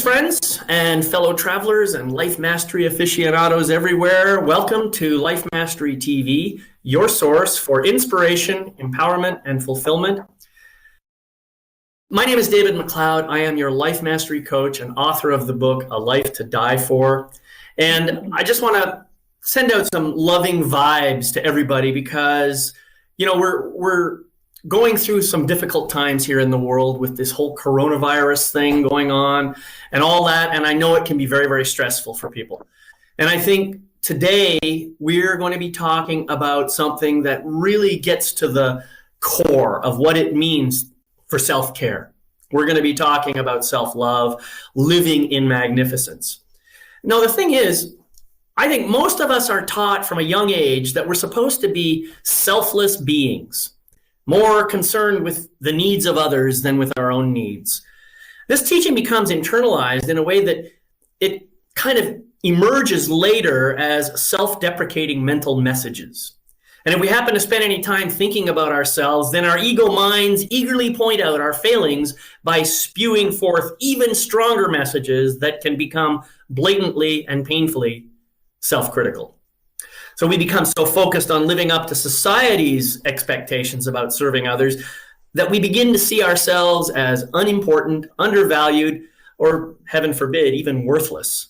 friends and fellow travelers and life mastery aficionados everywhere. Welcome to Life Mastery TV, your source for inspiration, empowerment, and fulfillment. My name is David McLeod. I am your life mastery coach and author of the book, A Life to Die For. And I just want to send out some loving vibes to everybody because, you know, we're going through some difficult times here in the world with this whole coronavirus thing going on and all that. And I know it can be very, very stressful for people. And I think today we're going to be talking about something that really gets to the core of what it means for self-care. We're going to be talking about self-love, living in magnificence. Now, the thing is, I think most of us are taught from a young age that we're supposed to be selfless beings, more concerned with the needs of others than with our own needs. This teaching becomes internalized in a way that it kind of emerges later as self-deprecating mental messages. And if we happen to spend any time thinking about ourselves, then our ego minds eagerly point out our failings by spewing forth even stronger messages that can become blatantly and painfully self-critical. So we become so focused on living up to society's expectations about serving others that we begin to see ourselves as unimportant, undervalued, or heaven forbid, even worthless.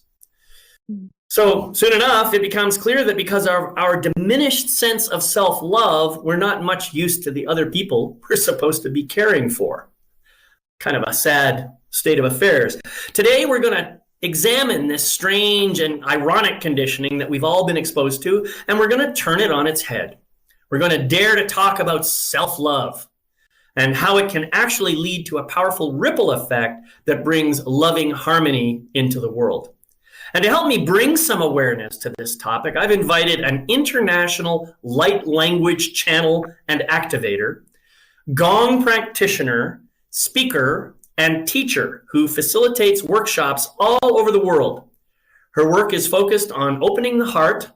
So soon enough, it becomes clear that because of our diminished sense of self-love, we're not much use to the other people we're supposed to be caring for. Kind of a sad state of affairs. Today, we're going to examine this strange and ironic conditioning that we've all been exposed to, and we're going to turn it on its head. We're going to dare to talk about self-love and how it can actually lead to a powerful ripple effect that brings loving harmony into the world. And to help me bring some awareness to this topic, I've invited an international light language channel and activator, gong practitioner, speaker, and teacher who facilitates workshops all over the world. Her work is focused on opening the heart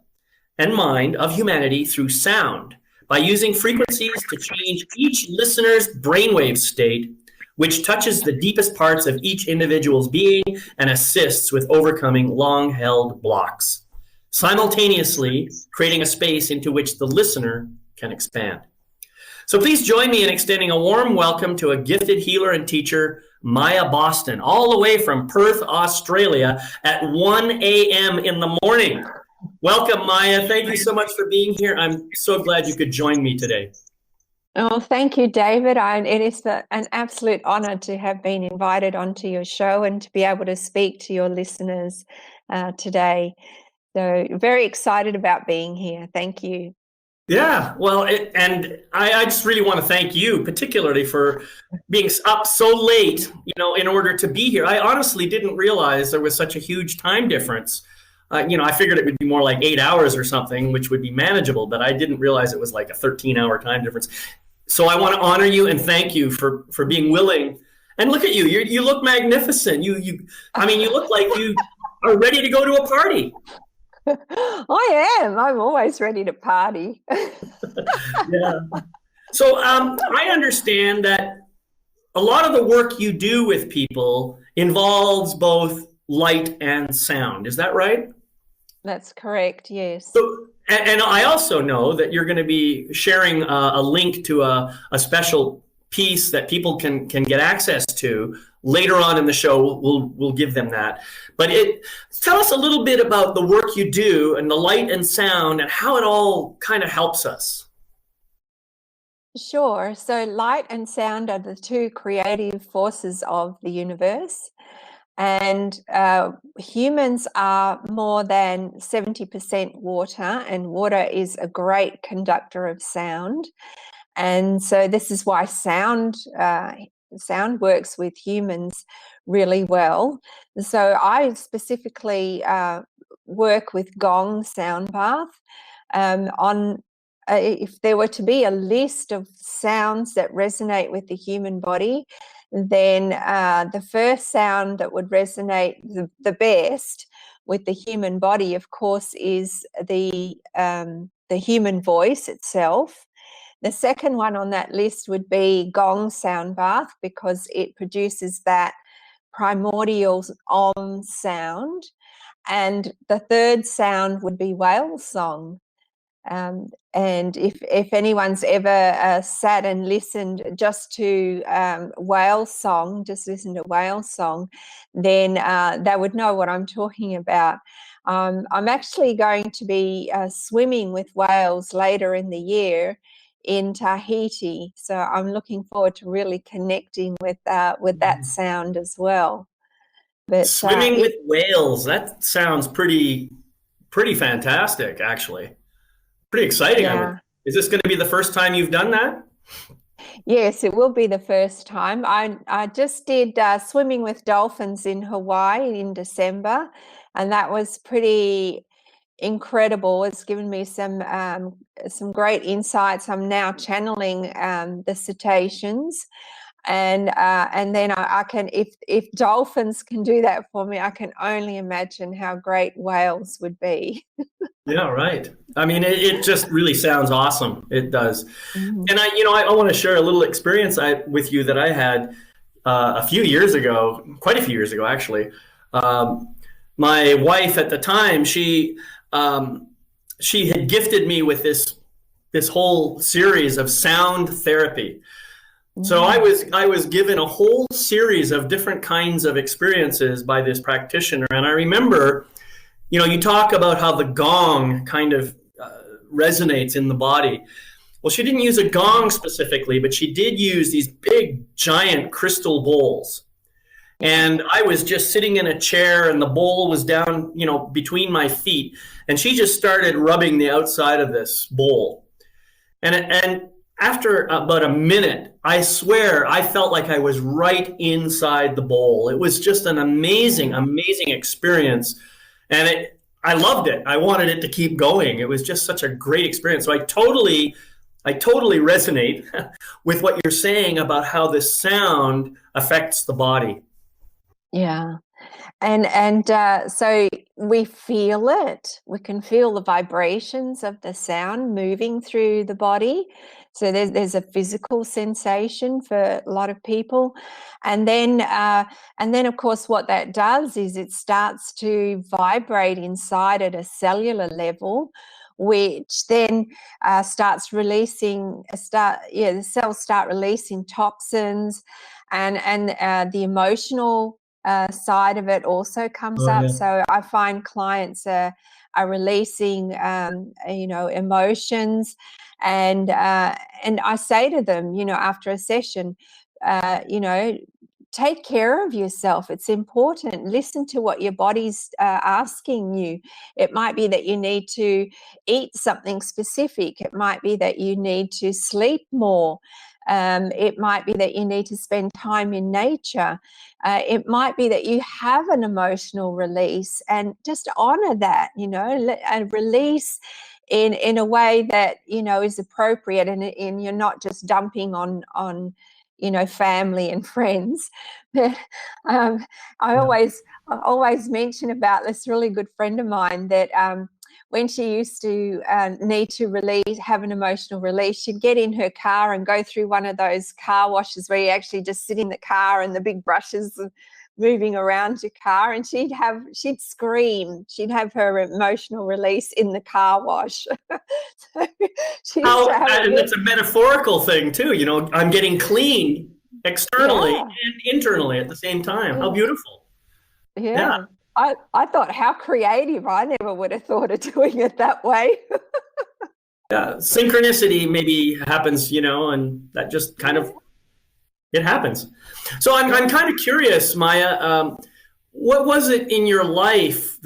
and mind of humanity through sound by using frequencies to change each listener's brainwave state, which touches the deepest parts of each individual's being and assists with overcoming long-held blocks, simultaneously creating a space into which the listener can expand. So please join me in extending a warm welcome to a gifted healer and teacher, Maya Boston, all the way from Perth, Australia at 1 a.m. in the morning. Welcome, Maya. Thank you so much for being here. I'm so glad you could join me today. Oh, thank you, David. It is an absolute honor to have been invited onto your show and to be able to speak to your listeners today. So very excited about being here. Thank you. Yeah, well, and I just really want to thank you particularly for being up so late, in order to be here. I honestly didn't realize there was such a huge time difference. I figured it would be more like 8 hours or something, which would be manageable, but I didn't realize it was like a 13-hour time difference. So I want to honor you and thank you for being willing. And look at you, you look magnificent. You look like you are ready to go to a party. I am. I'm always ready to party. Yeah. So I understand that a lot of the work you do with people involves both light and sound. Is that right? That's correct, yes. So, and I also know that you're going to be sharing a link to a special piece that people can get access to later on in the show. We'll give them that. But tell us a little bit about the work you do and the light and sound and how it all kind of helps us. Sure. So light and sound are the two creative forces of the universe. And humans are more than 70% water, and water is a great conductor of sound. And so this is why sound works with humans really well. So I specifically work with gong sound bath. If there were to be a list of sounds that resonate with the human body, then the first sound that would resonate the best with the human body, of course, is the human voice itself. The second one on that list would be gong sound bath, because it produces that primordial om sound, and the third sound would be whale song. And if anyone's ever sat and listened just to whale song, just listen to whale song, then they would know what I'm talking about. I'm actually going to be swimming with whales later in the year in Tahiti, so I'm looking forward to really connecting with that sound as well. But Swimming with whales, that sounds pretty fantastic, actually. Pretty exciting, I would. yeah. Is this going to be the first time you've done that? Yes, it will be the first time. I just did swimming with dolphins in Hawaii in December, and that was pretty incredible. It's given me some great insights. I'm now channeling the cetaceans, and then I can, if dolphins can do that for me, I can only imagine how great whales would be. Yeah, right. I mean, it just really sounds awesome. It does. Mhm. And I want to share a little experience with you that I had a few years ago, quite a few years ago, actually. My wife at the time, she had gifted me with this whole series of sound therapy. So I was given a whole series of different kinds of experiences by this practitioner, and I remember, you talk about how the gong kind of resonates in the body. Well, she didn't use a gong specifically, but she did use these big, giant crystal bowls. And I was just sitting in a chair, and the bowl was down, between my feet, and she just started rubbing the outside of this bowl. And after about a minute, I swear I felt like I was right inside the bowl. It was just an amazing, amazing experience. And I loved it. I wanted it to keep going. It was just such a great experience. So I totally resonate with what you're saying about how this sound affects the body. Yeah. And so we feel it. We can feel the vibrations of the sound moving through the body. So there's a physical sensation for a lot of people, and then of course what that does is it starts to vibrate inside at a cellular level, which then starts releasing. The cells start releasing toxins, and the emotional side of it also comes Oh, up. yeah. So I find clients are releasing, emotions, and I say to them, after a session, take care of yourself. It's important. Listen to what your body's asking you. It might be that you need to eat something specific. It might be that you need to sleep more. It might be that you need to spend time in nature. It might be that you have an emotional release, and just honor that, and release in a way that is appropriate, and you're not just dumping on family and friends. But I Yeah. always mention about this really good friend of mine that when she used to need to have an emotional release, she'd get in her car and go through one of those car washes where you actually just sit in the car and the big brushes moving around your car, and she'd scream. She'd have her emotional release in the car wash. So she used to have And it's a metaphorical thing too. I'm getting clean externally yeah, and internally at the same time. How yeah, beautiful. Yeah. yeah. I thought, how creative. I never would have thought of doing it that way. Yeah. Synchronicity maybe happens, and that just kind of, it happens. So I'm kind of curious, Maya, what was it in your life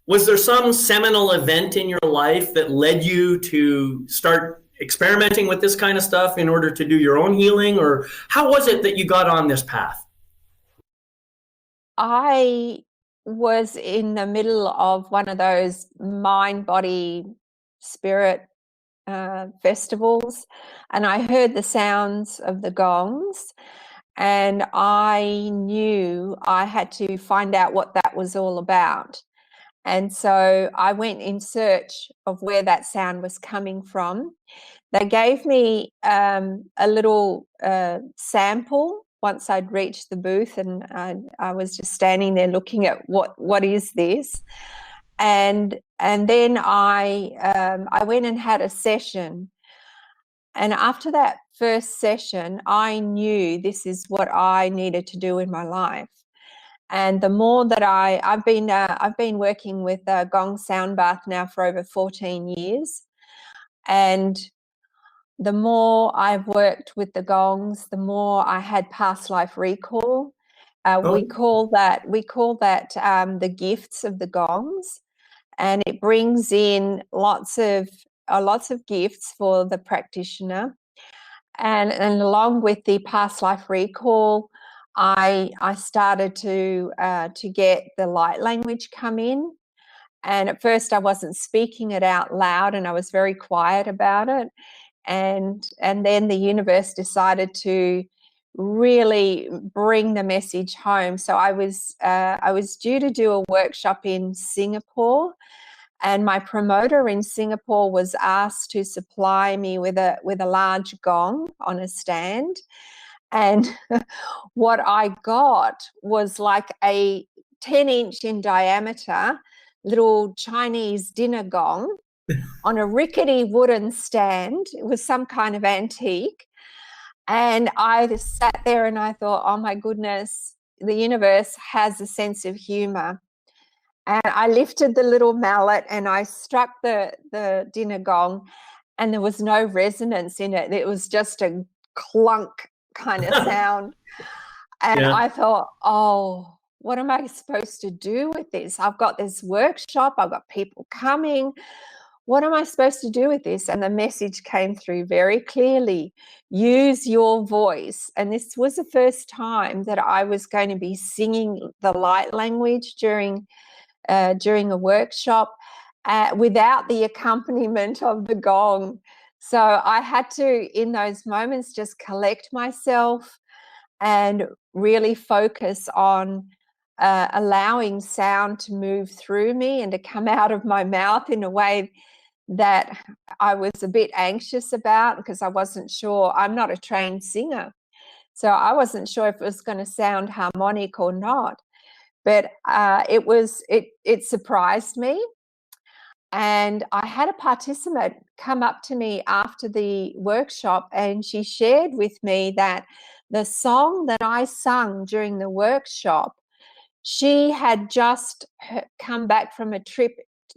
was there some seminal event in your life that led you to start experimenting with this kind of stuff in order to do your own healing? Or how was it that you got on this path? I was in the middle of one of those mind, body, spirit festivals, and I heard the sounds of the gongs, and I knew I had to find out what that was all about. And so I went in search of where that sound was coming from. They gave me a little sample once I'd reached the booth, and I was just standing there looking at what is this, and then I went and had a session, and after that first session, I knew this is what I needed to do in my life. And the more that I've been working with gong sound bath now for over 14 years, and the more I've worked with the gongs, the more I had past life recall. We call that the gifts of the gongs, and it brings in lots of gifts for the practitioner. And along with the past life recall, I started to get the light language come in. And at first I wasn't speaking it out loud, and I was very quiet about it. And then the universe decided to really bring the message home. So I was due to do a workshop in Singapore, and my promoter in Singapore was asked to supply me with a large gong on a stand. And what I got was like a 10-inch in diameter little Chinese dinner gong on a rickety wooden stand. It was some kind of antique. And I just sat there and I thought, oh my goodness, the universe has a sense of humor. And I lifted the little mallet and I struck the dinner gong, and there was no resonance in it. It was just a clunk kind of sound. And I thought, oh, what am I supposed to do with this? I've got this workshop, I've got people coming. What am I supposed to do with this? And the message came through very clearly. Use your voice. And this was the first time that I was going to be singing the light language during a workshop without the accompaniment of the gong. So I had to, in those moments, just collect myself and really focus on allowing sound to move through me and to come out of my mouth in a way that I was a bit anxious about, because I wasn't sure. I'm not a trained singer, so I wasn't sure if it was going to sound harmonic or not. But it surprised me. And I had a participant come up to me after the workshop, and she shared with me that the song that I sung during the workshop, she had just come back from a trip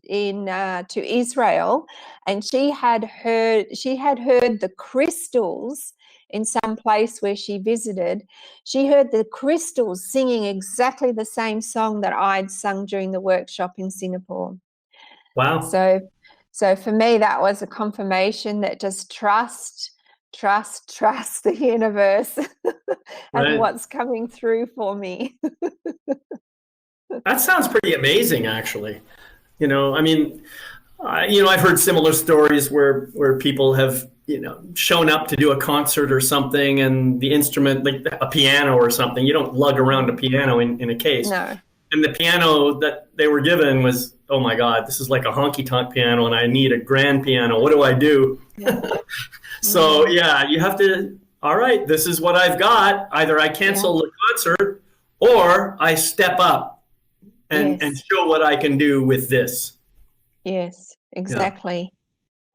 to Israel, and she had heard the crystals in some place where she visited. She heard the crystals singing exactly the same song that I'd sung during the workshop in Singapore. Wow. So for me, that was a confirmation that just trust the universe and what's coming through for me. That sounds pretty amazing, actually. I mean, I've heard similar stories where people have, shown up to do a concert or something, and the instrument, like a piano or something, you don't lug around a piano in a case. No. And the piano that they were given was, oh my God, this is like a honky-tonk piano, and I need a grand piano. What do I do? Yeah. So, you have to, all right, this is what I've got. Either I cancel the concert, or I step up and show what I can do with this. Yes, exactly. Yeah.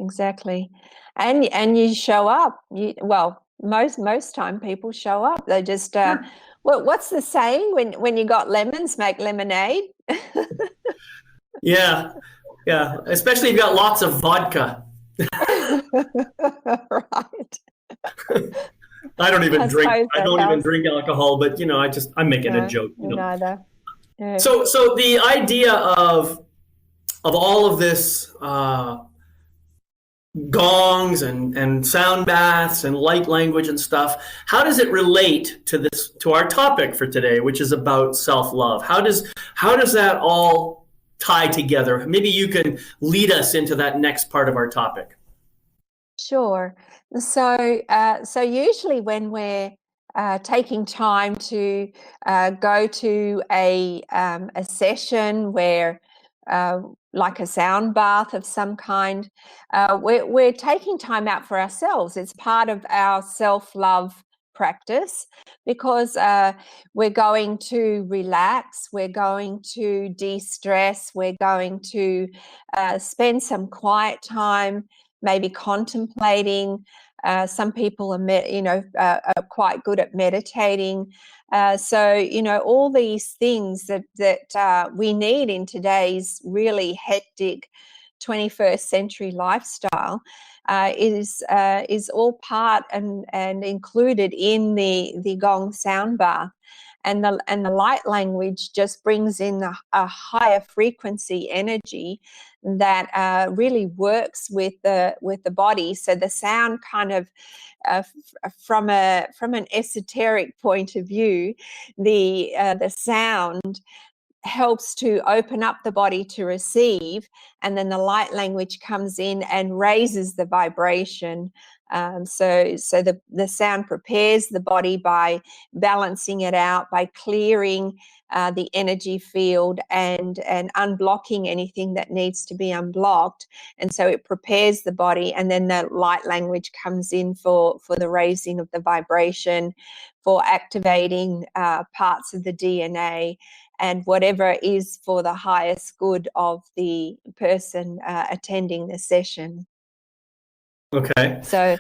Exactly. And you show up. Most time people show up. They just well, what's the saying? When you got lemons, make lemonade. Yeah. Especially if you got lots of vodka. Right. I don't even drink. I don't even drink alcohol, but I'm making a joke. Neither. Yeah. So the idea of all of this gongs and sound baths and light language and stuff, how does it relate to our topic for today, which is about self-love? How does that all tie together? Maybe you can lead us into that next part of our topic. Sure. So usually when we're taking time to go to a session where like a sound bath of some kind, we're taking time out for ourselves. It's part of our self-love practice, because we're going to relax, we're going to de-stress, we're going to spend some quiet time, maybe contemplating. Some people are quite good at meditating. So all these things that we need in today's really hectic 21st century lifestyle is all part and included in the gong sound bath. And the light language just brings in a higher frequency energy that really works with the body. So the sound kind of from an esoteric point of view, the sound helps to open up the body to receive, and then the light language comes in and raises the vibration. So the sound prepares the body by balancing it out, by clearing the energy field and unblocking anything that needs to be unblocked. And so it prepares the body, and then the light language comes in for the raising of the vibration, for activating parts of the DNA, and whatever is for the highest good of the person attending the session. Okay. So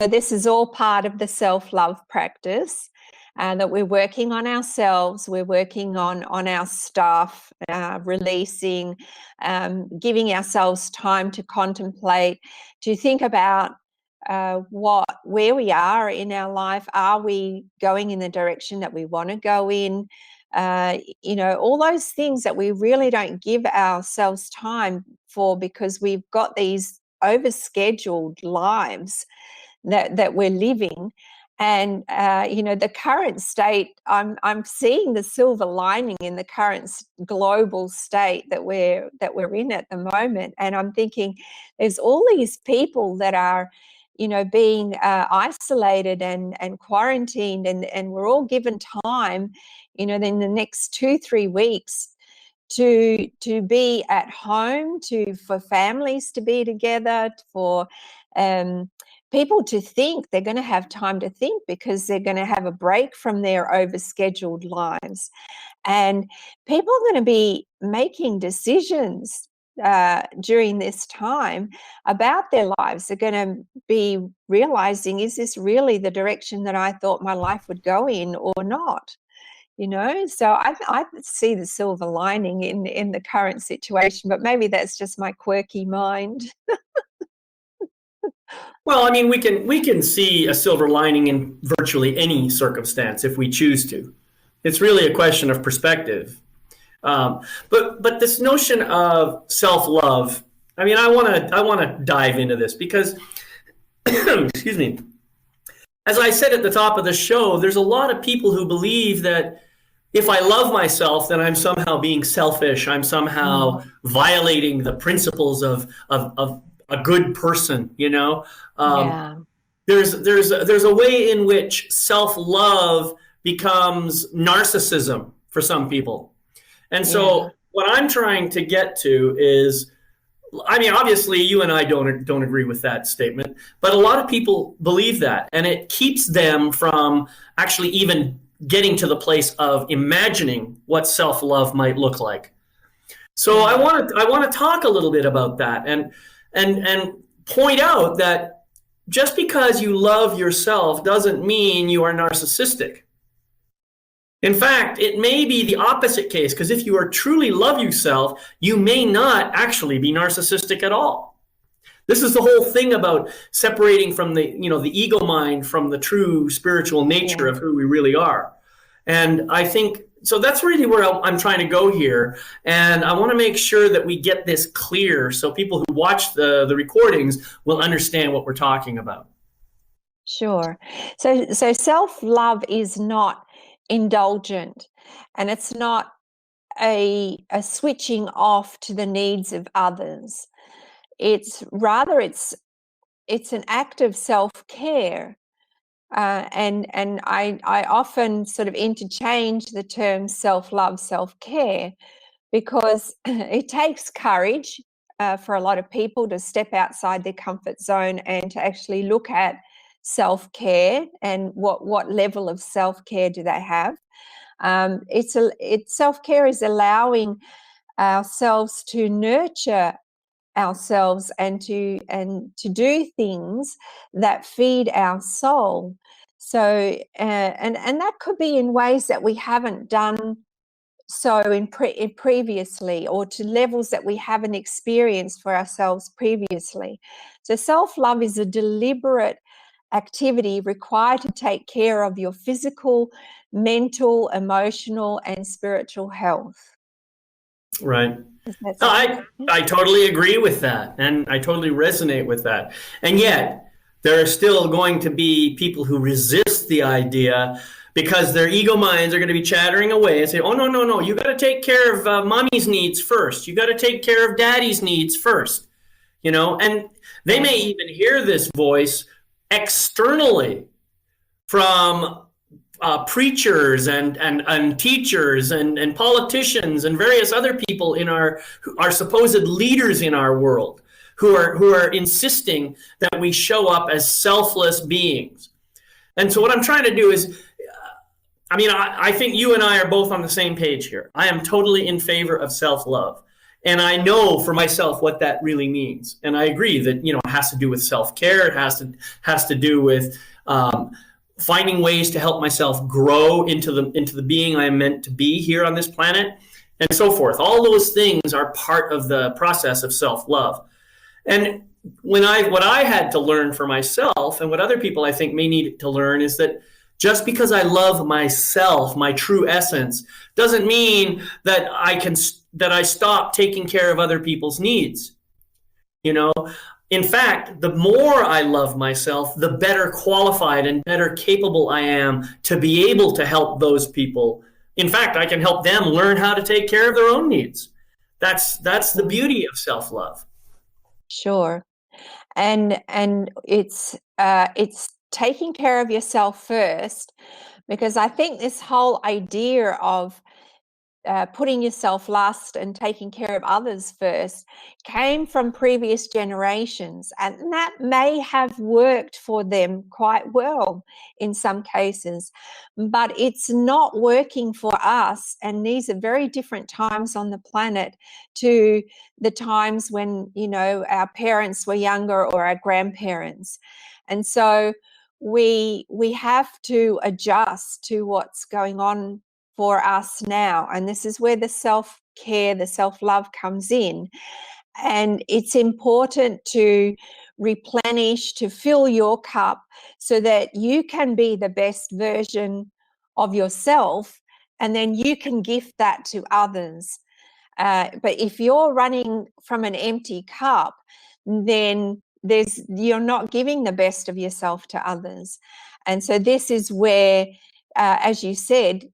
this is all part of the self-love practice, that we're working on ourselves, we're working on our staff, releasing, giving ourselves time to contemplate, to think about where we are in our life. Are we going in the direction that we want to go in? All those things that we really don't give ourselves time for, because we've got these overscheduled lives that we're living. And the current state, I'm seeing the silver lining in the current global state that we're in at the moment. And I'm thinking, there's all these people that are being isolated and quarantined, and we're all given time in the next 2-3 weeks to be at home, for families to be together, for people to think. They're going to have time to think, because they're going to have a break from their overscheduled lives. And people are going to be making decisions during this time about their lives. They're going to be realizing, is this really the direction that I thought my life would go in or not? So I see the silver lining in the current situation, but maybe that's just my quirky mind. Well, I mean, we can see a silver lining in virtually any circumstance if we choose to. It's really a question of perspective. But this notion of self-love, I mean, I want to dive into this because, excuse me, as I said at the top of the show, there's a lot of people who believe that if I love myself, then I'm somehow being selfish. I'm somehow violating the principles of a good person. Yeah. There's a way in which self-love becomes narcissism for some people. And so what I'm trying to get to is, I mean, obviously you and I don't agree with that statement, but a lot of people believe that, and it keeps them from actually even getting to the place of imagining what self-love might look like. So I want to talk a little bit about that and point out that just because you love yourself doesn't mean you are narcissistic. In fact, it may be the opposite case, because if you are truly love yourself, you may not actually be narcissistic at all. This is the whole thing about separating from the ego mind from the true spiritual nature of who we really are. And I think, so that's really where I'm trying to go here. And I want to make sure that we get this clear so people who watch the recordings will understand what we're talking about. Sure. So self-love is not indulgent, and it's not a switching off to the needs of others. It's rather it's an act of self-care, and I often sort of interchange the term self-love, self-care, because it takes courage for a lot of people to step outside their comfort zone and to actually look at self-care and what level of self-care do they have. Self-care is allowing ourselves to nurture ourselves and to do things that feed our soul. So and that could be in ways that we haven't done so in previously, or to levels that we haven't experienced for ourselves previously. So self-love is a deliberate activity required to take care of your physical, mental, emotional, and spiritual health. Right. I totally agree with that, and I totally resonate with that. And yet, there are still going to be people who resist the idea because their ego minds are going to be chattering away and say, oh, no, you got to take care of mommy's needs first. You got to take care of daddy's needs first. And they may even hear this voice externally from preachers and teachers and politicians and various other people in our supposed leaders in our world who are insisting that we show up as selfless beings. And so what I'm trying to do is, I think you and I are both on the same page here. I am totally in favor of self-love. And I know for myself what that really means. And I agree that, it has to do with self-care. It has to do with finding ways to help myself grow into the being I am meant to be here on this planet, and so forth. All those things are part of the process of self-love. And what I had to learn for myself, and what other people I think may need to learn, is that just because I love myself, my true essence, doesn't mean that I stop taking care of other people's needs. In fact, the more I love myself, the better qualified and better capable I am to be able to help those people. In fact, I can help them learn how to take care of their own needs. That's the beauty of self-love. Sure. And it's taking care of yourself first, because I think this whole idea of putting yourself last and taking care of others first came from previous generations, and that may have worked for them quite well in some cases, but it's not working for us. And these are very different times on the planet to the times when our parents were younger, or our grandparents. And so we have to adjust to what's going on for us now. And this is where the self-care, the self-love comes in. And it's important to replenish, to fill your cup so that you can be the best version of yourself, and then you can gift that to others. But if you're running from an empty cup, then you're not giving the best of yourself to others. And so this is where, as you said,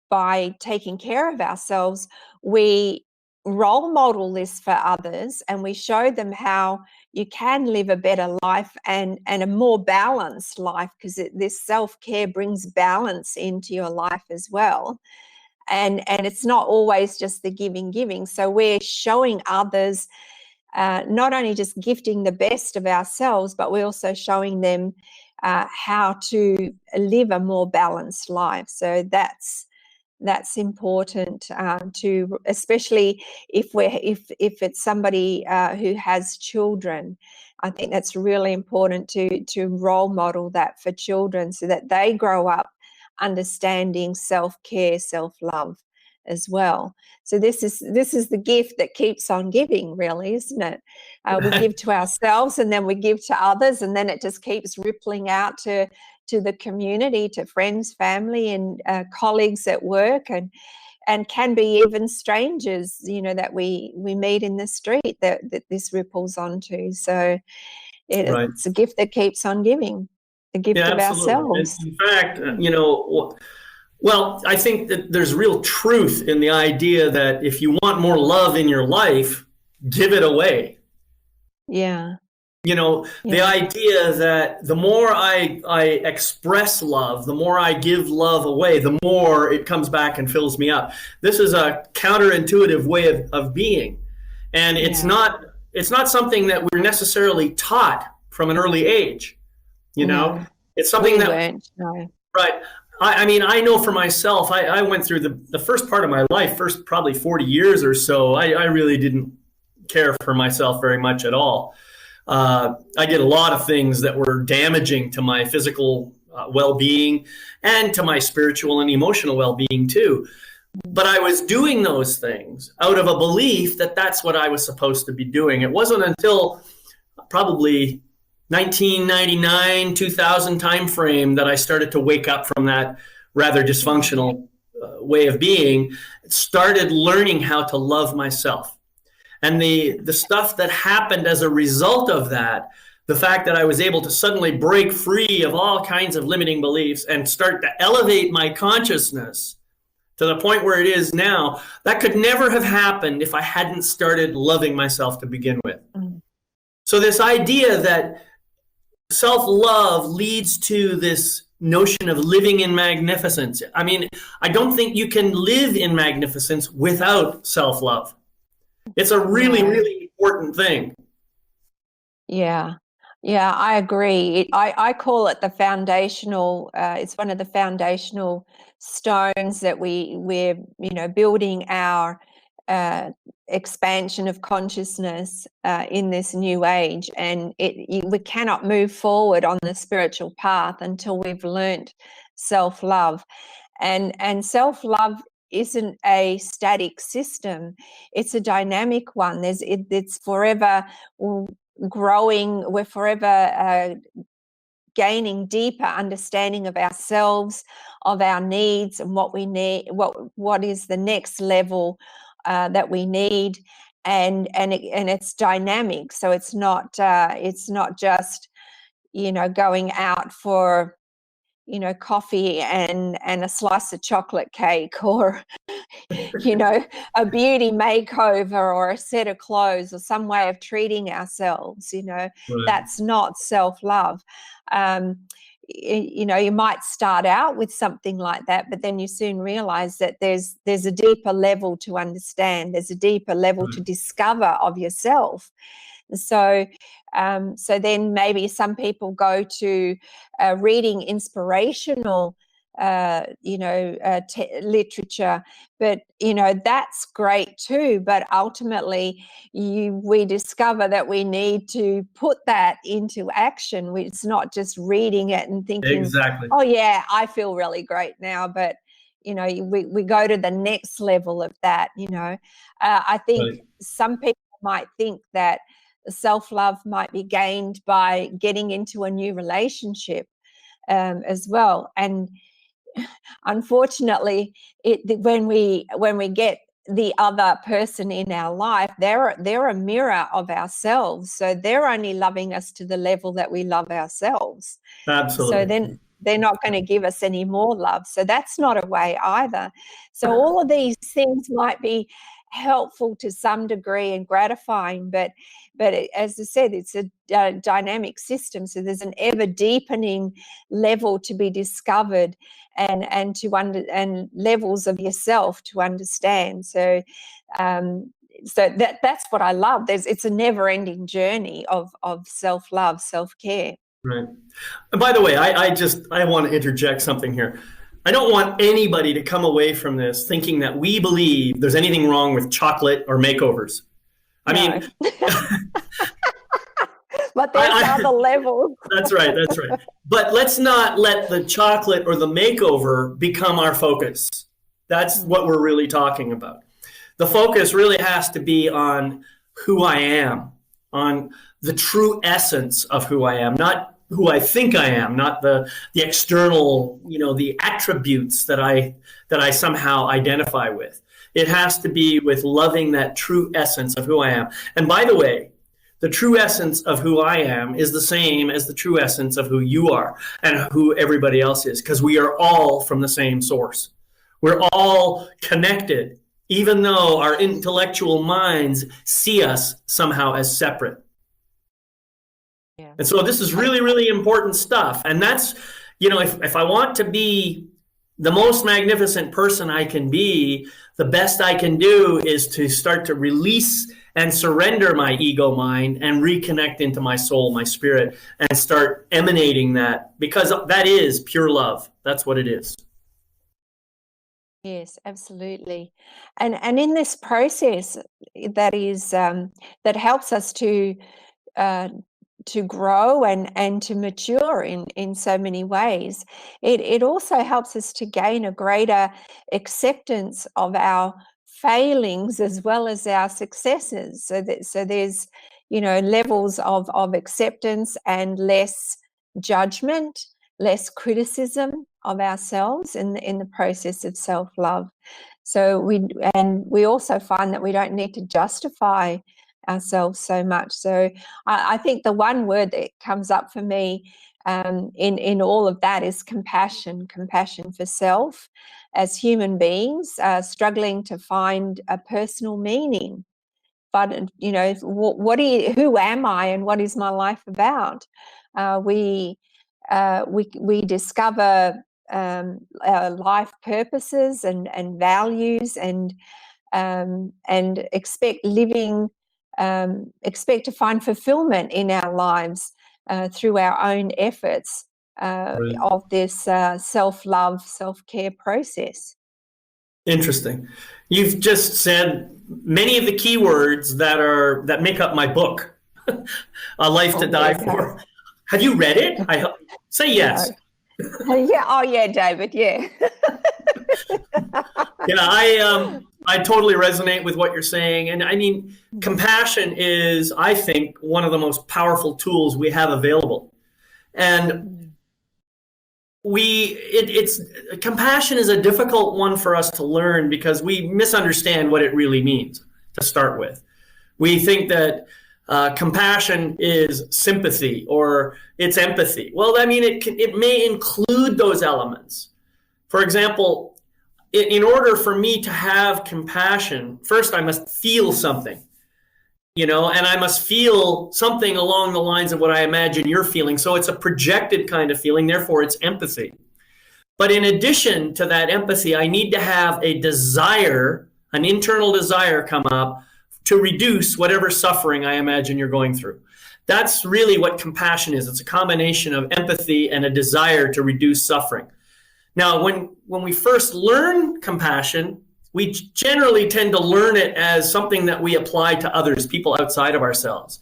by taking care of ourselves, we role model this for others, and we show them how you can live a better life and a more balanced life, because this self-care brings balance into your life as well. And it's not always just the giving. So we're showing others, not only just gifting the best of ourselves, but we're also showing them how to live a more balanced life. So that's important to, especially if it's somebody who has children. I think that's really important to role model that for children, so that they grow up understanding self-care, self-love as well. So this is the gift that keeps on giving, really, isn't it? We give to ourselves, and then we give to others, and then it just keeps rippling out to the community, to friends, family, and colleagues at work, and can be even strangers, that we meet in the street that this ripples onto. So it's a gift that keeps on giving, the gift of ourselves. In fact, well, I think that there's real truth in the idea that if you want more love in your life, give it away. Yeah. The idea that the more I express love, the more I give love away, the more it comes back and fills me up. This is a counterintuitive way of being. And it's not something that we're necessarily taught from an early age. You know, No, it's something we that, weren't. No. right. I mean, I know for myself, I went through the first part of my life, first probably 40 years or so, I really didn't care for myself very much at all. I did a lot of things that were damaging to my physical well-being and to my spiritual and emotional well-being too. But I was doing those things out of a belief that that's what I was supposed to be doing. It wasn't until probably 1999, 2000 timeframe that I started to wake up from that rather dysfunctional way of being, started learning how to love myself. And the stuff that happened as a result of that, the fact that I was able to suddenly break free of all kinds of limiting beliefs and start to elevate my consciousness to the point where it is now, that could never have happened if I hadn't started loving myself to begin with. Mm. So this idea that self-love leads to this notion of living in magnificence. I mean, I don't think you can live in magnificence without self-love. It's a really, really important thing. Yeah. Yeah, I agree. I call it the foundational, it's one of the foundational stones that we're, building our expansion of consciousness in this new age. And we cannot move forward on the spiritual path until we've learnt self-love. And self-love isn't a static system. It's a dynamic one. It's forever growing. We're forever gaining deeper understanding of ourselves, of our needs, and what we need, what is the next level that we need, and it's dynamic. So it's not just going out for coffee and a slice of chocolate cake, or a beauty makeover, or a set of clothes, or some way of treating ourselves. Right. That's not self-love. You might start out with something like that, but then you soon realize that there's a deeper level to understand. There's a deeper level to discover of yourself. So then maybe some people go to reading inspirational literature, but that's great too. But ultimately, we discover that we need to put that into action. It's not just reading it and thinking, exactly, oh yeah, I feel really great now, but we go to the next level of that. I think some people might think that self-love might be gained by getting into a new relationship as well. And unfortunately, when we get the other person in our life, they're a mirror of ourselves. So they're only loving us to the level that we love ourselves. Absolutely. So then they're not going to give us any more love. So that's not a way either. So all of these things might be helpful to some degree and gratifying, but as I said, it's a dynamic system. So there's an ever deepening level to be discovered, and and levels of yourself to understand. So that's what I love. It's a never-ending journey of self-love, self-care. Right. And by the way, I want to interject something here. I don't want anybody to come away from this thinking that we believe there's anything wrong with chocolate or makeovers. I mean, but there's other levels. That's right. But let's not let the chocolate or the makeover become our focus. That's what we're really talking about. The focus really has to be on who I am, on the true essence of who I am, not who I think I am, not the external, the attributes that I somehow identify with. It has to be with loving that true essence of who I am. And by the way, the true essence of who I am is the same as the true essence of who you are and who everybody else is, because we are all from the same source. We're all connected, even though our intellectual minds see us somehow as separate. Yeah. And so this is really, really important stuff. And that's, if I want to be the most magnificent person I can be, the best I can do is to start to release and surrender my ego mind and reconnect into my soul, my spirit, and start emanating that, because that is pure love. That's what it is. Yes, absolutely. And in this process that is that helps us uh, to grow and to mature in so many ways, it also helps us to gain a greater acceptance of our failings as well as our successes. So there's, you know, levels of acceptance and less judgment, less criticism of ourselves in the process of self-love. So we also find that we don't need to justify ourselves so much. So I think the one word that comes up for me in all of that is compassion for self as human beings, struggling to find a personal meaning. But, you know, who am I and what is my life about? We discover our life purposes and values, and expect to find fulfillment in our lives through our own efforts Right. of this self-love, self-care process. Interesting. You've just said many of the key words that make up my book, A Life to Die For. Have you read it? Say yes. No. Yeah. Oh, yeah, David. Yeah. Yeah, I totally resonate with what you're saying. And I mean, compassion is, I think, one of the most powerful tools we have available. And it's compassion is a difficult one for us to learn because we misunderstand what it really means to start with. We think that compassion is sympathy or it's empathy. Well, I mean, it may include those elements. For example, in order for me to have compassion, first I must feel something, you know, and I must feel something along the lines of what I imagine you're feeling. So it's a projected kind of feeling, therefore it's empathy. But in addition to that empathy, I need to have a desire, an internal desire come up to reduce whatever suffering I imagine you're going through. That's really what compassion is. It's a combination of empathy and a desire to reduce suffering. Now, when we first learn compassion, we generally tend to learn it as something that we apply to others, people outside of ourselves.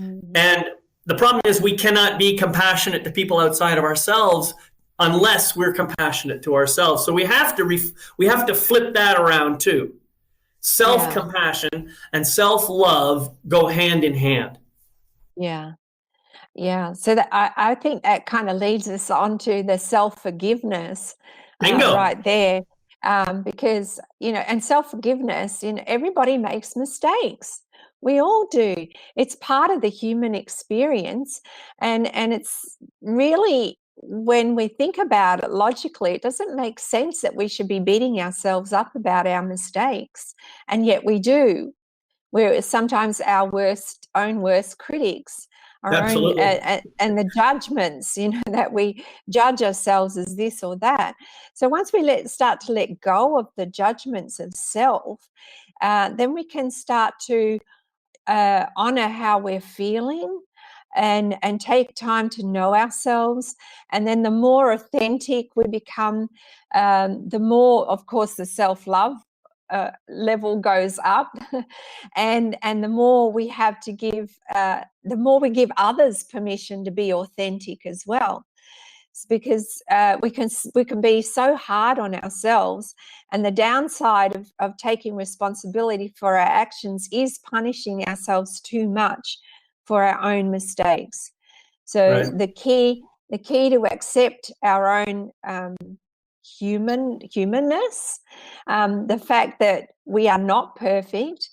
Mm-hmm. And the problem is we cannot be compassionate to people outside of ourselves unless we're compassionate to ourselves. So we have to flip that around too. Self-compassion and self-love go hand in hand. Yeah. Yeah, so that I think that kind of leads us on to the self-forgiveness right there, because, you know, and self-forgiveness, you know, everybody makes mistakes. We all do. It's part of the human experience, and it's really, when we think about it logically, it doesn't make sense that we should be beating ourselves up about our mistakes, and yet we do. We're sometimes our own worst critics. Absolutely. And the judgments, you know, that we judge ourselves as this or that. So once we start to let go of the judgments of self, then we can start to honor how we're feeling and take time to know ourselves. And then the more authentic we become, the more, of course, the self-love level goes up, and the more we have to give, the more we give others permission to be authentic as well. It's because we can be so hard on ourselves, and the downside of taking responsibility for our actions is punishing ourselves too much for our own mistakes. So the key to accept our own humanness, the fact that we are not perfect,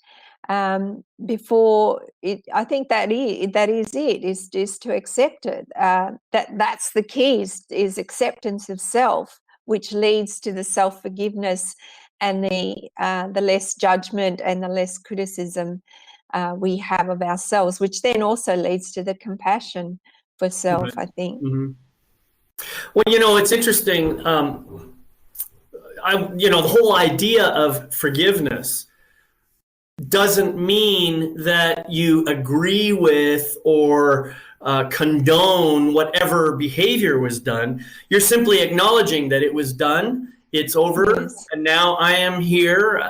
before it, I think that is to accept it. That's the key, is acceptance of self, which leads to the self-forgiveness and the less judgment and the less criticism we have of ourselves, which then also leads to the compassion for self, I think. Mm-hmm. Well, you know, it's interesting. You know, the whole idea of forgiveness doesn't mean that you agree with or condone whatever behavior was done. You're simply acknowledging that it was done, it's over, Yes. and now I am here.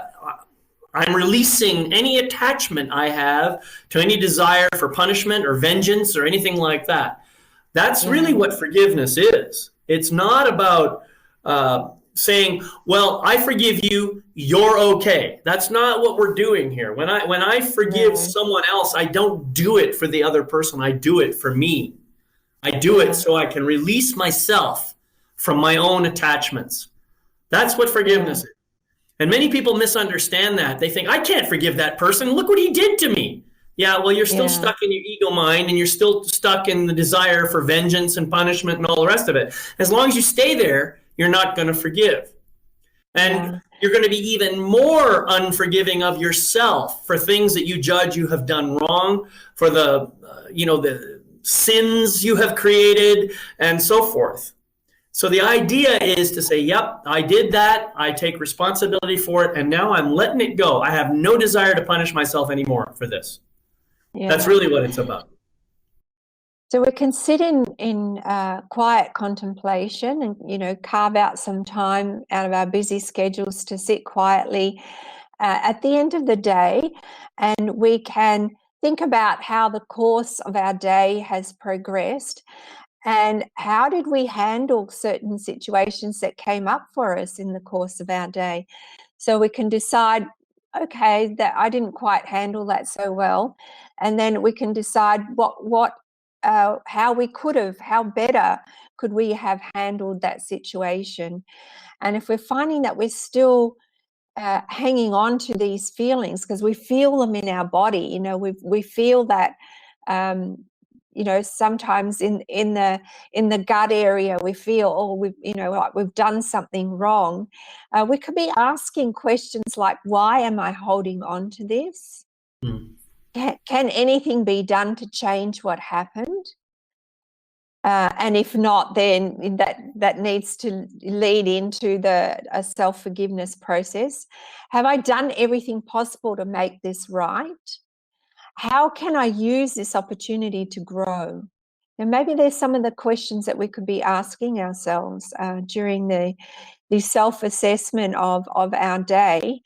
I'm releasing any attachment I have to any desire for punishment or vengeance or anything like that. That's really what forgiveness is. It's not about saying, well, I forgive you, you're okay. That's not what we're doing here. When I forgive someone else, I don't do it for the other person. I do it for me. I do it so I can release myself from my own attachments. That's what forgiveness is. And many people misunderstand that. They think, I can't forgive that person. Look what he did to me. Yeah, well, you're still stuck in your ego mind, and you're still stuck in the desire for vengeance and punishment and all the rest of it. As long as you stay there, you're not going to forgive. And you're going to be even more unforgiving of yourself for things that you judge you have done wrong, for the sins you have created, and so forth. So the idea is to say, yep, I did that. I take responsibility for it. And now I'm letting it go. I have no desire to punish myself anymore for this. That's really what it's about. So we can sit in quiet contemplation and, carve out some time out of our busy schedules to sit quietly at the end of the day. And we can think about how the course of our day has progressed. And how did we handle certain situations that came up for us in the course of our day? So we can decide, okay, that I didn't quite handle that so well. And then we can decide how better could we have handled that situation. And if we're finding that we're still hanging on to these feelings because we feel them in our body, we feel that sometimes in the gut area we feel, like we've done something wrong. We could be asking questions like, why am I holding on to this? Can anything be done to change what happened? And if not, then that needs to lead into a self-forgiveness process. Have I done everything possible to make this right? How can I use this opportunity to grow? And maybe there's some of the questions that we could be asking ourselves during the self-assessment of our day.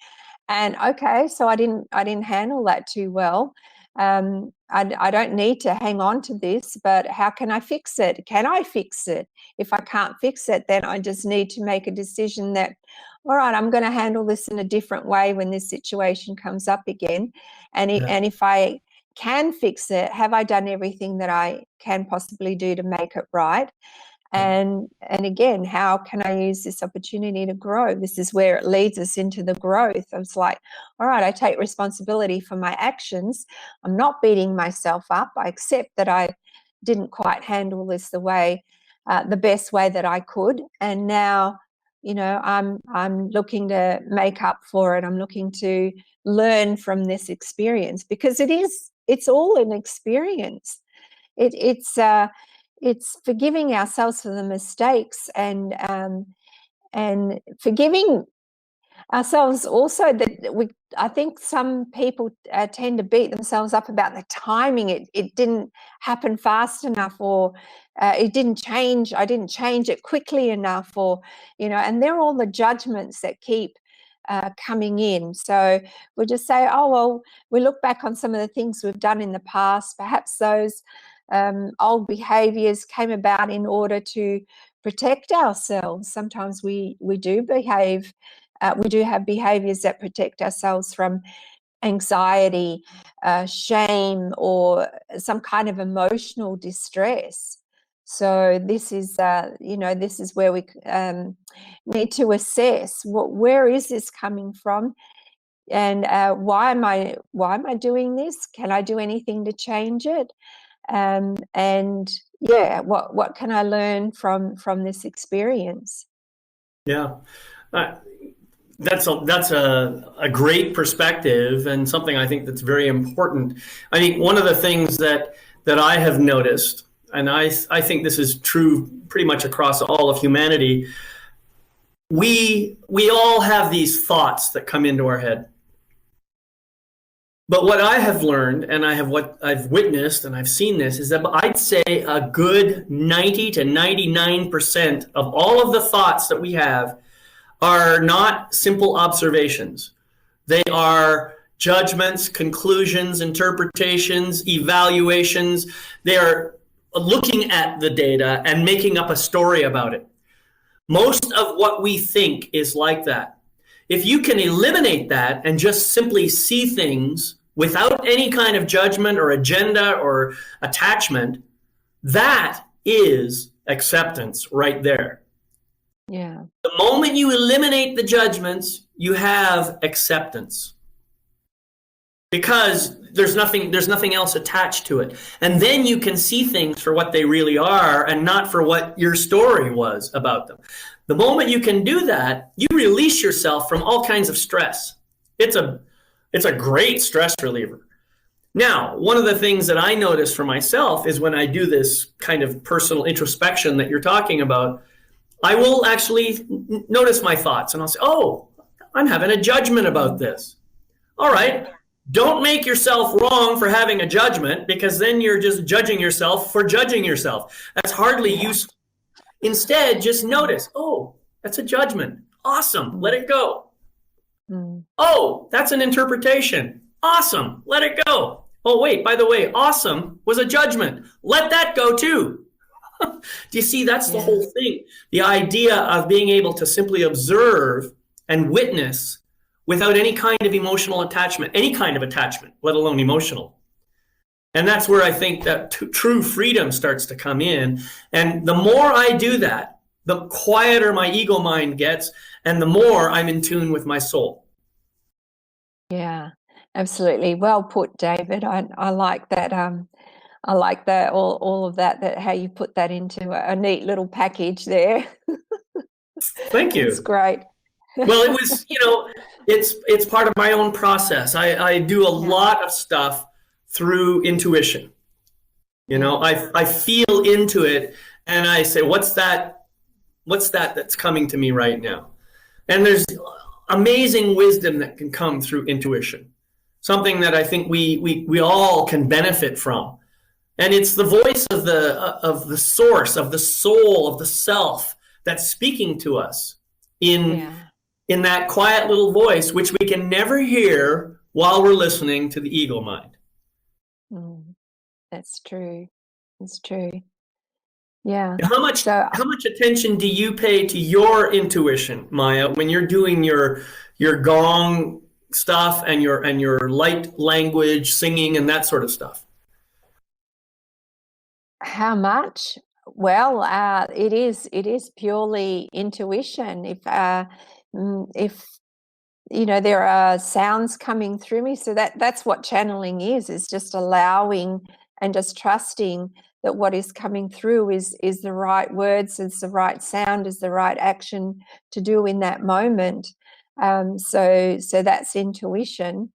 And okay, so I didn't handle that too well. I don't need to hang on to this, but how can I fix it? Can I fix it? If I can't fix it, then I just need to make a decision that, all right, I'm going to handle this in a different way when this situation comes up again. And if I can fix it, have I done everything that I can possibly do to make it right? And again, how can I use this opportunity to grow? This is where it leads us into the growth. It's like, all right, I take responsibility for my actions. I'm not beating myself up. I accept that I didn't quite handle this the best way that I could. And now, I'm looking to make up for it. I'm looking to learn from this experience because it's all an experience. It's forgiving ourselves for the mistakes and forgiving ourselves also that I think some people tend to beat themselves up about the timing. It didn't happen fast enough, or it didn't change. I didn't change it quickly enough, or and they're all the judgments that keep coming in. So we'll just say, oh well, we look back on some of the things we've done in the past. Perhaps those old behaviors came about in order to protect ourselves. Sometimes we do behave. We do have behaviors that protect ourselves from anxiety, shame, or some kind of emotional distress. So this is, this is where we need to assess where is this coming from, and why am I doing this? Can I do anything to change it? And yeah, what can I learn from this experience? Yeah. That's a great perspective, and something I think that's very important. I think one of the things that I have noticed, and I think this is true pretty much across all of humanity, we all have these thoughts that come into our head. But what I have learned, and what I've witnessed, and I've seen this, is that I'd say a good 90 to 99% of all of the thoughts that we have are not simple observations. They are judgments, conclusions, interpretations, evaluations. They are looking at the data and making up a story about it. Most of what we think is like that. If you can eliminate that and just simply see things without any kind of judgment or agenda or attachment, that is acceptance right there. Yeah. The moment you eliminate the judgments, you have acceptance. Because there's nothing else attached to it. And then you can see things for what they really are and not for what your story was about them. The moment you can do that, you release yourself from all kinds of stress. It's a great stress reliever. Now, one of the things that I notice for myself is when I do this kind of personal introspection that you're talking about, I will actually notice my thoughts and I'll say, oh, I'm having a judgment about this. All right. Don't make yourself wrong for having a judgment, because then you're just judging yourself for judging yourself. That's hardly useful. Instead, just notice, oh, that's a judgment. Awesome. Let it go. Oh, that's an interpretation. Awesome. Let it go. Oh, wait, by the way, awesome was a judgment. Let that go too. Do you see? That's the whole thing. The idea of being able to simply observe and witness without any kind of emotional attachment, any kind of attachment, let alone emotional. And that's where I think that true freedom starts to come in. And the more I do that, the quieter my ego mind gets, and the more I'm in tune with my soul. Yeah, absolutely. Well put, David. I like that. I like that, all of that how you put that into a neat little package there. Thank you. It's great. Well, it was, it's part of my own process. I do a lot of stuff through intuition. I feel into it and I say, what's that that's coming to me right now? And there's amazing wisdom that can come through intuition. Something that I think we all can benefit from. And it's the voice of the source, of the soul, of the self that's speaking to us in that quiet little voice, which we can never hear while we're listening to the ego mind. That's true. It's true. Yeah. How much attention do you pay to your intuition, Maya, when you're doing your gong stuff and your light language, singing, and that sort of stuff? How much? Well, it is purely intuition. If there are sounds coming through me, so that's what channeling is just allowing and just trusting that what is coming through is the right words, is the right sound, is the right action to do in that moment. So that's intuition,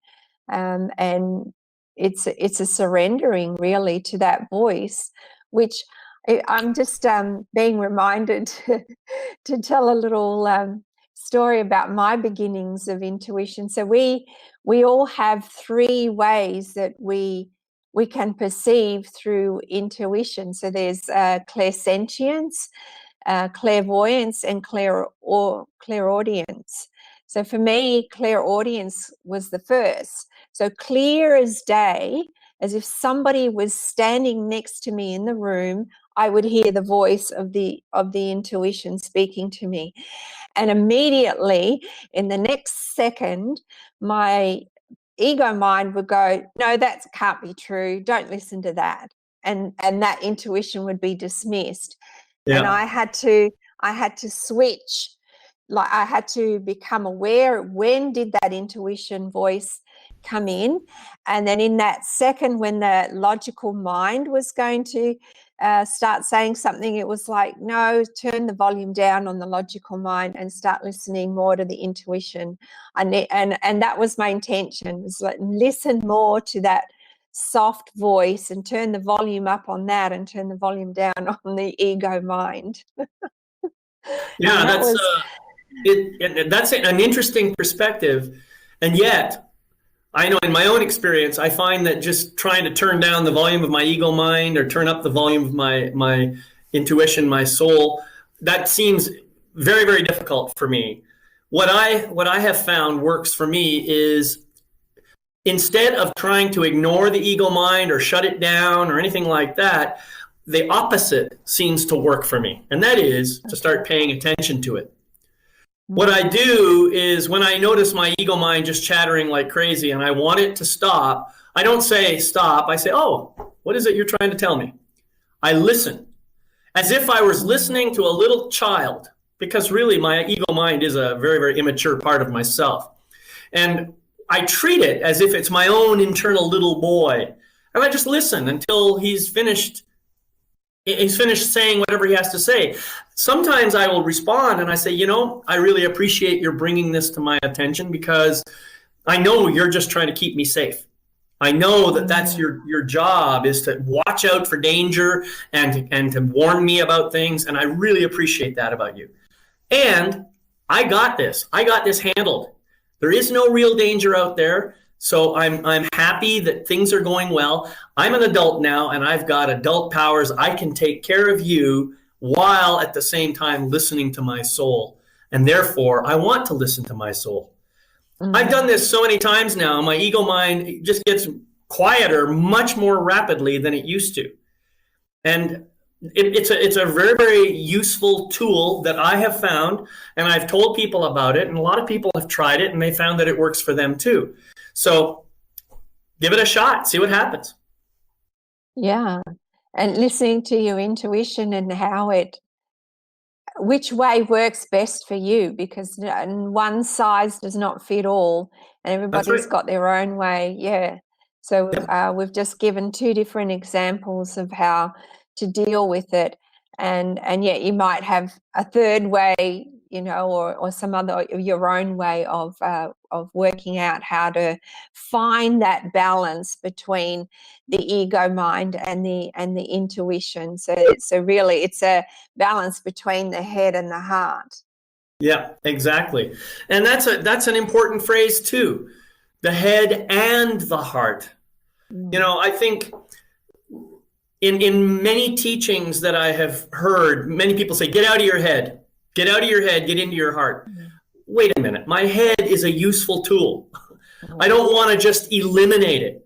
and it's a surrendering really to that voice, which I'm just being reminded to tell a little story about my beginnings of intuition. So we all have three ways that we can perceive through intuition. So there's clairsentience, clairvoyance, and clairaudience. So for me, clairaudience was the first. So clear as day, as if somebody was standing next to me in the room, I would hear the voice of the intuition speaking to me. And immediately, in the next second, my ego mind would go, no, that can't be true. Don't listen to that. And that intuition would be dismissed. Yeah. And I had to switch. Like I had to become aware, when did that intuition voice come in? And then in that second, when the logical mind was going to start saying something, it was like, no, turn the volume down on the logical mind and start listening more to the intuition. And that was my intention, was like, listen more to that soft voice and turn the volume up on that and turn the volume down on the ego mind. Yeah, that's an interesting perspective. And yet, I know in my own experience, I find that just trying to turn down the volume of my ego mind or turn up the volume of my intuition, my soul, that seems very, very difficult for me. What I have found works for me is instead of trying to ignore the ego mind or shut it down or anything like that, the opposite seems to work for me. And that is to start paying attention to it. What I do is when I notice my ego mind just chattering like crazy and I want it to stop, I don't say stop. I say, oh, what is it you're trying to tell me? I listen as if I was listening to a little child, because really my ego mind is a very, very immature part of myself. And I treat it as if it's my own internal little boy. And I just listen until he's finished saying whatever he has to say. Sometimes I will respond and I say, I really appreciate your bringing this to my attention because I know you're just trying to keep me safe. I know that that's your job is to watch out for danger and to warn me about things. And I really appreciate that about you. And I got this. I got this handled. There is no real danger out there. So I'm happy that things are going well. I'm an adult now, and I've got adult powers. I can take care of you while at the same time listening to my soul. And therefore, I want to listen to my soul. Mm-hmm. I've done this so many times now. My ego mind just gets quieter much more rapidly than it used to. And it's a very, very useful tool that I have found, and I've told people about it, and a lot of people have tried it, and they found that it works for them too. So give it a shot, see what happens. Yeah. And listening to your intuition and which way works best for you, because one size does not fit all, and everybody's got their own way. Yeah. So we've just given two different examples of how to deal with it. And yet you might have a third way, or some other your own way of working out how to find that balance between the ego mind and the intuition. So really it's a balance between the head and the heart. Yeah, exactly. And that's an important phrase too. The head and the heart. I think in many teachings that I have heard, many people say, get out of your head. Get out of your head, get into your heart. Wait a minute, my head is a useful tool. I don't want to just eliminate it.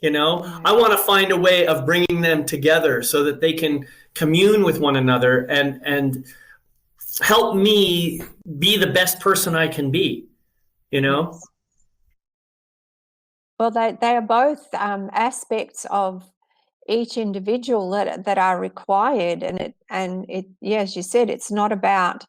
I want to find a way of bringing them together so that they can commune with one another and help me be the best person I can be, Well, they are both aspects of each individual that are required, and it as you said, it's not about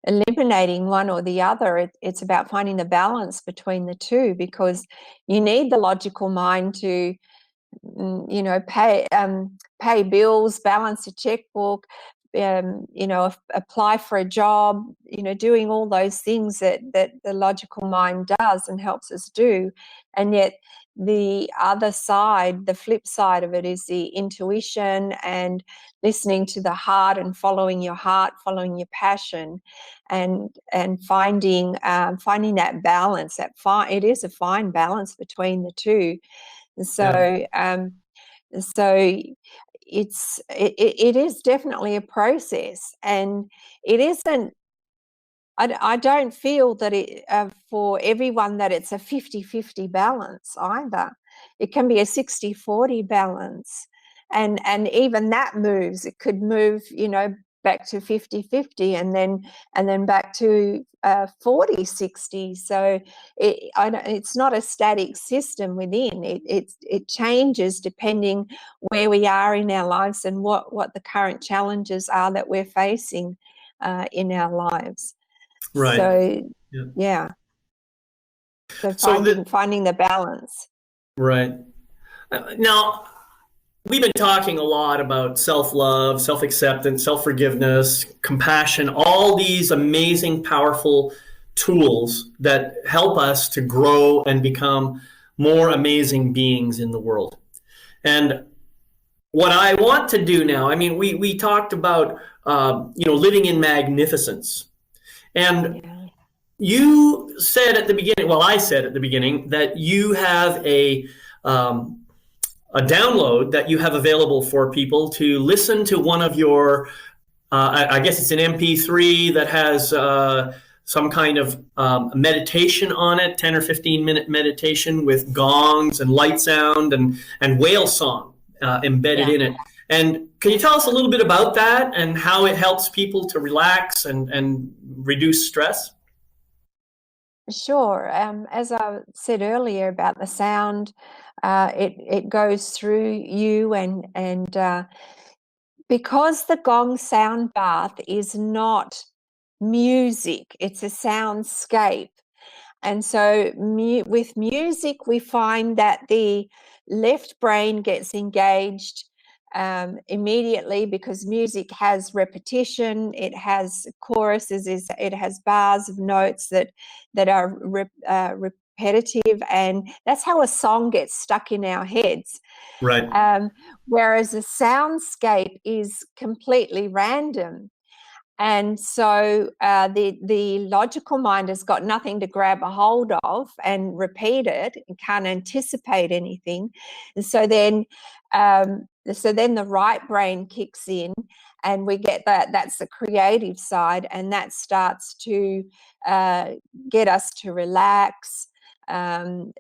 eliminating one or the other. It's about finding the balance between the two, because you need the logical mind to pay bills, balance a checkbook, apply for a job, doing all those things that the logical mind does and helps us do. And yet the other side, the flip side of it, is the intuition and listening to the heart and following your heart, following your passion, and finding that balance. It is a fine balance between the two. So it is definitely a process, and it isn't. I don't feel that it for everyone that it's a 50-50 balance either. It can be a 60-40 balance, and even that moves. It could move, back to 50-50, and then back to 40-60. So it's not a static system within. It changes depending where we are in our lives and what the current challenges are that we're facing in our lives. Right. So yeah. So finding the balance. Right. Now, we've been talking a lot about self-love, self-acceptance, self-forgiveness, compassion, all these amazing, powerful tools that help us to grow and become more amazing beings in the world. And what I want to do now, we talked about, living in magnificence. And, you said at the beginning, well, I said at the beginning that you have a download that you have available for people to listen to one of your, I guess it's an MP3 that has some kind of meditation on it, 10 or 15-minute meditation with gongs and light sound and whale song embedded in it. And can you tell us a little bit about that and how it helps people to relax and reduce stress? Sure. As I said earlier about the sound, it goes through you, and because the gong sound bath is not music, it's a soundscape. And so with music, we find that the left brain gets engaged immediately, because music has repetition, it has choruses, it has bars of notes that are repetitive, and that's how a song gets stuck in our heads. Right. Whereas a soundscape is completely random. And so the logical mind has got nothing to grab a hold of and repeat it, and can't anticipate anything. And so then the right brain kicks in, and we get that's the creative side, and that starts to get us to relax. Some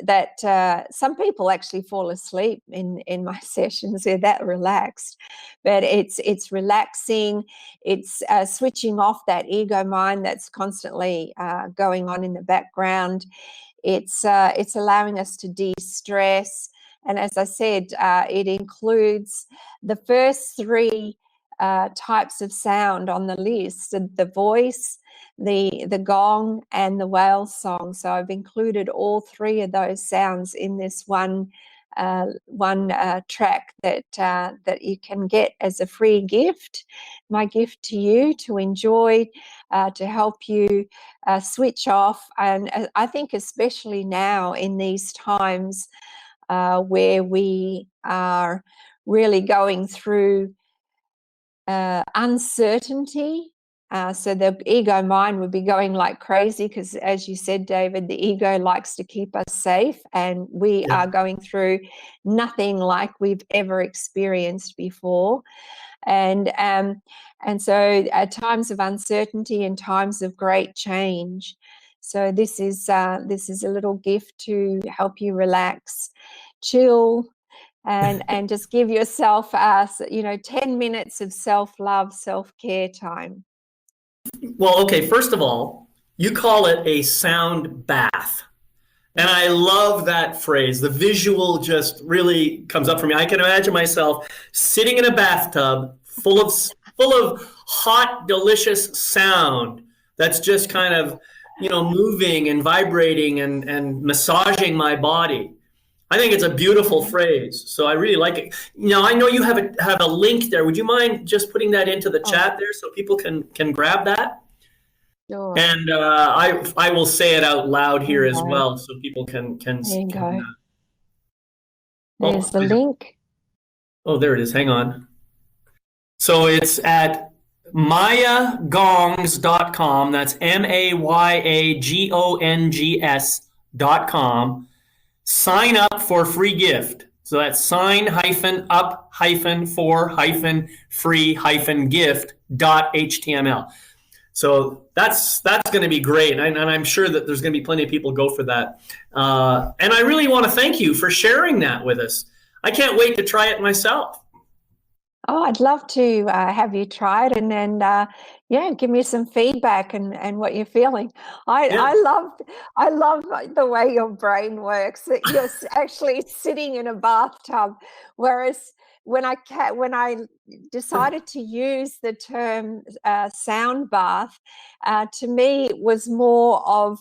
people actually fall asleep in my sessions. They're that relaxed, but it's relaxing. It's switching off that ego mind that's constantly going on in the background. It's allowing us to de-stress. And as I said, it includes the first three types of sound on the list: the voice, the gong, and the whale song. So I've included all three of those sounds in this one track that you can get as a free gift. My gift to you to enjoy, to help you switch off. And I think especially now in these times where we are really going through uncertainty. So the ego mind would be going like crazy because, as you said, David, the ego likes to keep us safe, and we are going through nothing like we've ever experienced before. And so at times of uncertainty and times of great change. So this is a little gift to help you relax, chill, and just give yourself 10 minutes of self-love, self-care time. Well, okay, first of all, you call it a sound bath. And I love that phrase. The visual just really comes up for me. I can imagine myself sitting in a bathtub full of hot, delicious sound that's just kind of, moving and vibrating and massaging my body. I think it's a beautiful phrase, so I really like it. I know you have a link there. Would you mind just putting that into the chat there so people can grab that? Sure. And I will say it out loud here as well, so people can. There you go. There's the link. Oh, there it is. Hang on. So it's at mayagongs.com. That's MAYAGONGS.com. Sign up for free gift. So that's sign-up-for-free-gift.html. So that's going to be great, and I'm sure that there's going to be plenty of people go for that. And I really want to thank you for sharing that with us. I can't wait to try it myself. Oh, I'd love to have you try it, and then give me some feedback and what you're feeling. I love the way your brain works. That you're actually sitting in a bathtub, whereas when I decided to use the term sound bath, to me it was more of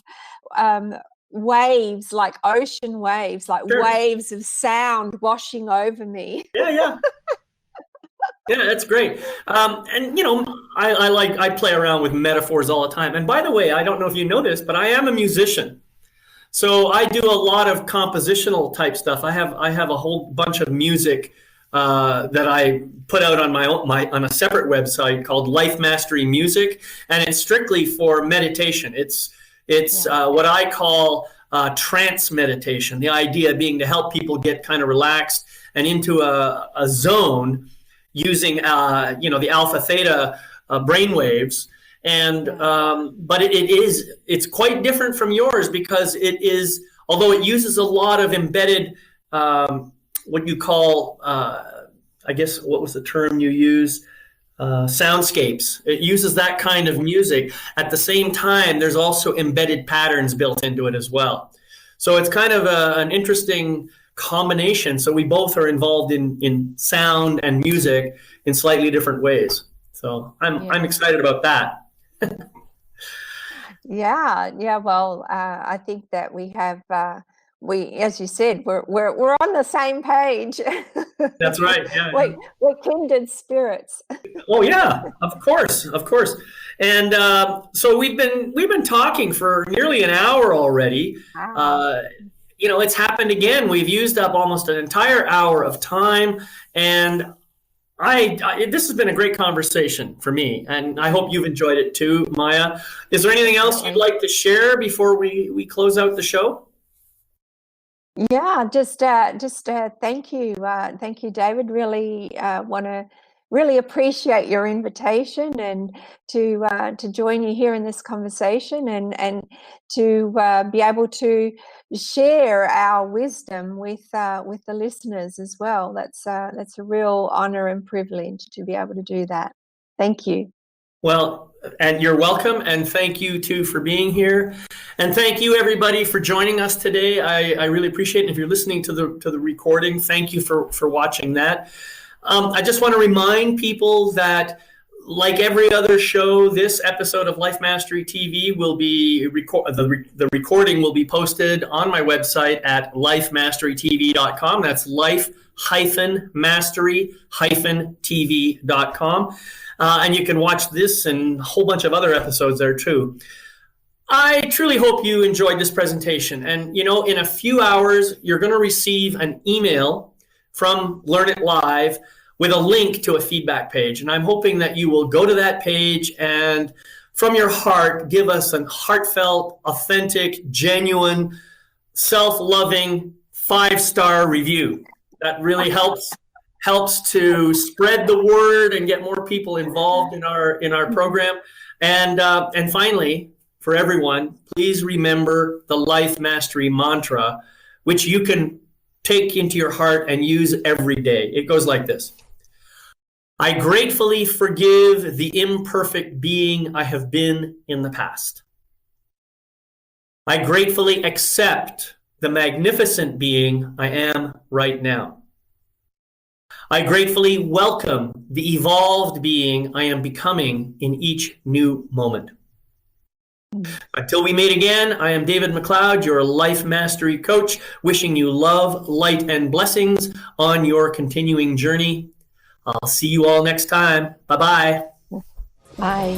waves, like ocean waves, like waves of sound washing over me. Yeah. Yeah, that's great. And I play around with metaphors all the time. And by the way, I don't know if you know this, but I am a musician. So I do a lot of compositional type stuff. I have a whole bunch of music that I put out on on a separate website called Life Mastery Music, and it's strictly for meditation. It's It's what I call trance meditation. The idea being to help people get kind of relaxed and into a zone using the alpha theta brain waves. And but it's quite different from yours, because it is, although it uses a lot of embedded what you call I guess, what was the term you use? Soundscapes. It uses that kind of music. At the same time, there's also embedded patterns built into it as well. So it's kind of an interesting combination. So we both are involved in sound and music in slightly different ways. So I'm excited about that. Well, I think that we have as you said, we're on the same page. That's right. We're kindred spirits. Oh yeah, of course. And so we've been talking for nearly an hour already. Wow. It's happened again. We've used up almost an entire hour of time, and this has been a great conversation for me, and I hope you've enjoyed it too, Maya. Is there anything else you'd like to share before we close out the show? Yeah, just thank you, David. Really want to really appreciate your invitation and to join you here in this conversation, and to be able to share our wisdom with the listeners as well. That's a real honor and privilege to be able to do that. Thank you. Well, and you're welcome, and thank you too for being here, and thank you everybody for joining us today. I really appreciate it. If you're listening to the recording, thank you for watching that. I just want to remind people that, like every other show, this episode of Life Mastery TV will be the recording will be posted on my website at lifemasterytv.com. That's life-mastery-tv.com. And you can watch this and a whole bunch of other episodes there too. I truly hope you enjoyed this presentation. And, in a few hours, you're going to receive an email from Learn It Live with a link to a feedback page. And I'm hoping that you will go to that page and from your heart, give us a heartfelt, authentic, genuine, self-loving 5-star review. That really helps to spread the word and get more people involved in our program. And finally, for everyone, please remember the Life Mastery mantra, which you can take into your heart and use every day. It goes like this: I gratefully forgive the imperfect being I have been in the past. I gratefully accept the magnificent being I am right now. I gratefully welcome the evolved being I am becoming in each new moment. Until we meet again, I am David McLeod, your Life Mastery Coach, wishing you love, light, and blessings on your continuing journey. I'll see you all next time. Bye-bye. Bye.